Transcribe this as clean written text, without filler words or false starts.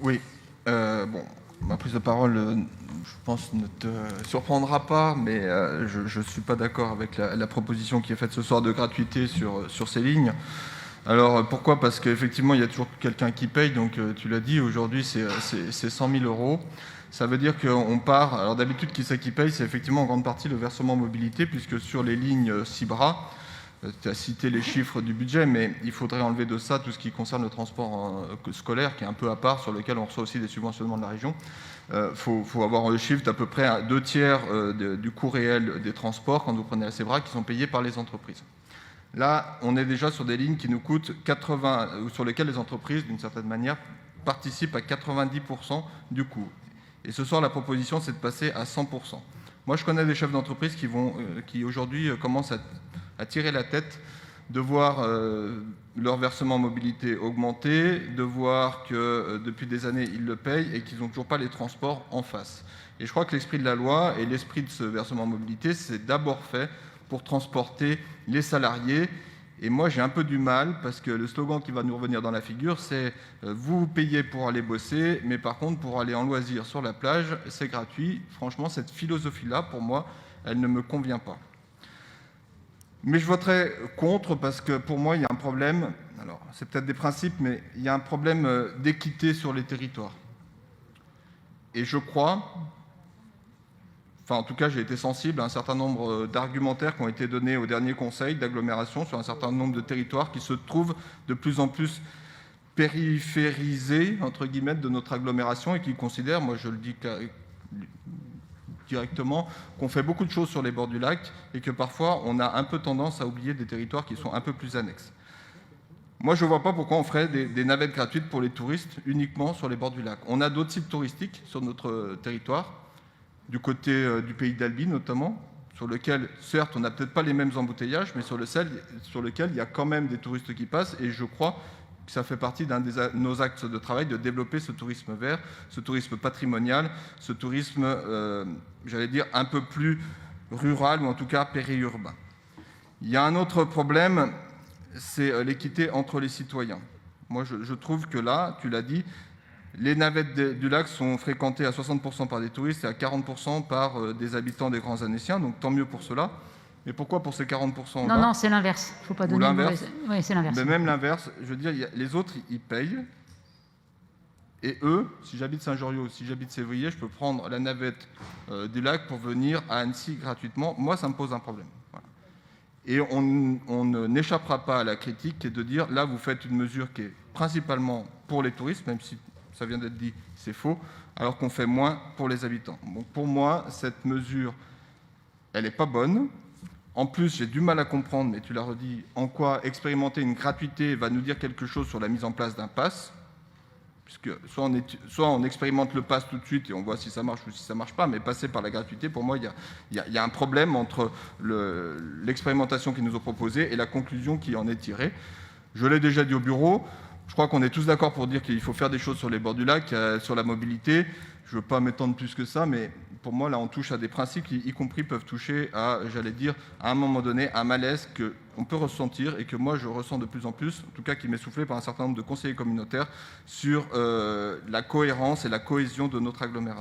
Oui, bon, ma prise de parole, je pense, ne te surprendra pas, mais je ne suis pas d'accord avec la proposition qui est faite ce soir de gratuité sur ces lignes. Alors, pourquoi ? Parce qu'effectivement, il y a toujours quelqu'un qui paye, donc tu l'as dit, aujourd'hui, c'est 100 000 euros. Ça veut dire qu'on part... Alors d'habitude, qui c'est qui paye ? C'est effectivement en grande partie le versement mobilité, puisque sur les lignes Cibra, tu as cité les chiffres du budget, mais il faudrait enlever de ça tout ce qui concerne le transport scolaire, qui est un peu à part, sur lequel on reçoit aussi des subventionnements de la région. Faut avoir le chiffre d'à peu près 2/3 du coût réel des transports, quand vous prenez la Cibra, qui sont payés par les entreprises. Là, on est déjà sur des lignes qui nous coûtent 80, sur lesquelles les entreprises, d'une certaine manière, participent à 90% du coût. Et ce soir, la proposition, c'est de passer à 100%. Moi, je connais des chefs d'entreprise qui aujourd'hui commencent à tirer la tête, de voir leur versement mobilité augmenter, de voir que depuis des années, ils le payent et qu'ils n'ont toujours pas les transports en face. Et je crois que l'esprit de la loi et l'esprit de ce versement mobilité, c'est d'abord fait pour transporter les salariés. Et moi, j'ai un peu du mal, parce que le slogan qui va nous revenir dans la figure, c'est « vous payez pour aller bosser, mais par contre, pour aller en loisir sur la plage, c'est gratuit ». Franchement, cette philosophie-là, pour moi, elle ne me convient pas. Mais je voterai contre, parce que pour moi, il y a un problème, alors c'est peut-être des principes, mais il y a un problème d'équité sur les territoires. Et je crois... Enfin, en tout cas, j'ai été sensible à un certain nombre d'argumentaires qui ont été donnés au dernier conseil d'agglomération sur un certain nombre de territoires qui se trouvent de plus en plus périphérisés, entre guillemets, de notre agglomération et qui considèrent, moi je le dis directement, qu'on fait beaucoup de choses sur les bords du lac et que parfois on a un peu tendance à oublier des territoires qui sont un peu plus annexes. Moi, je ne vois pas pourquoi on ferait des navettes gratuites pour les touristes uniquement sur les bords du lac. On a d'autres sites touristiques sur notre territoire, du côté du pays d'Albi notamment, sur lequel, certes, on n'a peut-être pas les mêmes embouteillages, mais sur lequel il y a quand même des touristes qui passent, et je crois que ça fait partie d'un de nos axes de travail, de développer ce tourisme vert, ce tourisme patrimonial, ce tourisme, j'allais dire, un peu plus rural, ou en tout cas périurbain. Il y a un autre problème, c'est l'équité entre les citoyens. Moi, je trouve que là, tu l'as dit, les navettes du lac sont fréquentées à 60% par des touristes et à 40% par des habitants des grands Annéciens, donc tant mieux pour cela. Mais pourquoi pour ces 40% Non, non, c'est l'inverse. Il ne faut pas donner l'inverse. Oui, c'est l'inverse. Mais même l'inverse, je veux dire, les autres, ils payent. Et eux, si j'habite Saint-Joriot, si j'habite Sévrier, je peux prendre la navette du lac pour venir à Annecy gratuitement. Moi, ça me pose un problème. Voilà. Et on n'échappera pas à la critique qui est de dire, là, vous faites une mesure qui est principalement pour les touristes, même si ça vient d'être dit, c'est faux, alors qu'on fait moins pour les habitants. Donc pour moi, cette mesure, elle n'est pas bonne. En plus, j'ai du mal à comprendre, mais tu l'as redit, en quoi expérimenter une gratuité va nous dire quelque chose sur la mise en place d'un pass, puisque soit on expérimente le pass tout de suite et on voit si ça marche ou si ça ne marche pas, mais passer par la gratuité, pour moi, il y a un problème entre l'expérimentation qu'ils nous ont proposée et la conclusion qui en est tirée. Je l'ai déjà dit au bureau. Je crois qu'on est tous d'accord pour dire qu'il faut faire des choses sur les bords du lac, sur la mobilité. Je ne veux pas m'étendre plus que ça, mais pour moi, là, on touche à des principes qui, y compris, peuvent toucher à, j'allais dire, à un moment donné, un malaise qu'on peut ressentir et que moi, je ressens de plus en plus, en tout cas qui m'est soufflé par un certain nombre de conseillers communautaires, sur la cohérence et la cohésion de notre agglomération.